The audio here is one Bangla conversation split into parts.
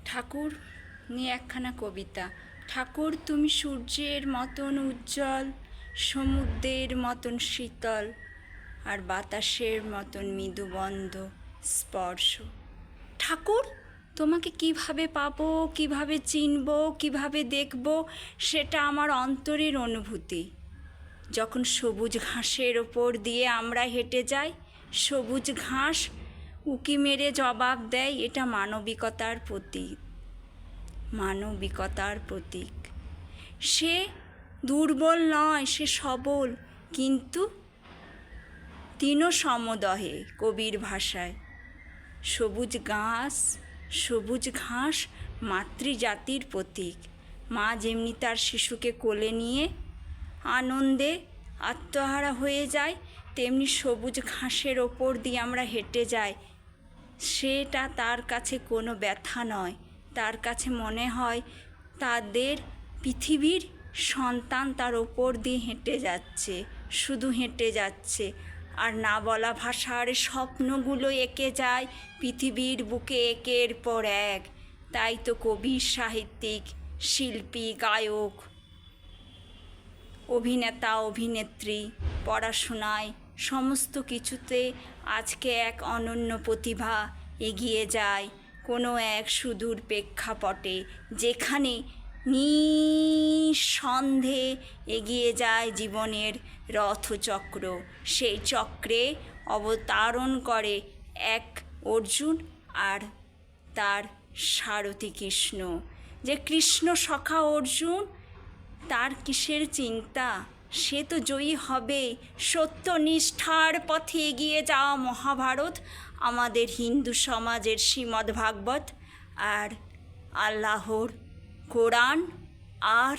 ঠাকুর নিয়ে একখানা কবিতা। ঠাকুর তুমি সূর্যের মতন উজ্জ্বল, সমুদ্রের মতন শীতল, আর বাতাসের মতন মৃদুবন্ধ স্পর্শ। ঠাকুর তোমাকে কিভাবে পাবো, কিভাবে চিনব, কিভাবে দেখব, সেটা আমার অন্তরের অনুভূতি। যখন সবুজ ঘাসের ওপর দিয়ে আমরা হেঁটে যাই, সবুজ ঘাস উকি মেরে জবাব দেয়, এটা মানবিকতার প্রতীক। মানবিকতার প্রতীক। সে দুর্বল নয়, সে সবল, কিন্তু তিনও সমদহে। কবির ভাষায় সবুজ ঘাস মাতৃজাতির প্রতীক। মা যেমনি তার শিশুকে কোলে নিয়ে আনন্দে আত্মহারা হয়ে যায়, তেমনি সবুজ ঘাসের ওপর দিয়ে আমরা হেঁটে যাই। সেটা তার কাছে কোনো ব্যথা নয়, তার কাছে মনে হয় তাদের পৃথিবীর সন্তান তার ওপর দিয়ে হেঁটে যাচ্ছে, শুধু হেঁটে যাচ্ছে। আর না বলা ভাষার স্বপ্নগুলো এঁকে যায় পৃথিবীর বুকে একের পর এক। তাই তো কবি, সাহিত্যিক, শিল্পী, গায়ক, অভিনেতা, অভিনেত্রী, পড়াশোনায়, সমস্ত কিছুতে আজকে এক অনন্য প্রতিভা এগিয়ে যায় কোনো এক সুদূর প্রেক্ষাপটে, যেখানে নিঃসন্দেহে এগিয়ে যায় জীবনের রথচক্র। সেই চক্রে অবতারণ করে এক অর্জুন আর তার সারথি কৃষ্ণ। যে কৃষ্ণ সখা অর্জুন, তার কিসের চিন্তা, সে তো জয়ী হবে। সত্যনিষ্ঠার পথে এগিয়ে যাওয়া মহাভারত, আমাদের হিন্দু সমাজের শ্রীমদ্ ভাগবত, আর আল্লাহর কোরআন, আর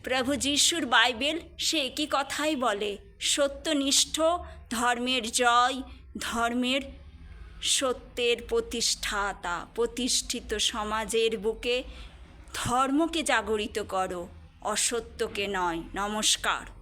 প্রভু যিশুর বাইবেল, সে একই কথাই বলে। সত্যনিষ্ঠ ধর্মের জয়, ধর্মের সত্যের প্রতিষ্ঠাতা। প্রতিষ্ঠিত সমাজের বুকে ধর্মকে জাগরিত করো, অসত্যকে নয়। নমস্কার।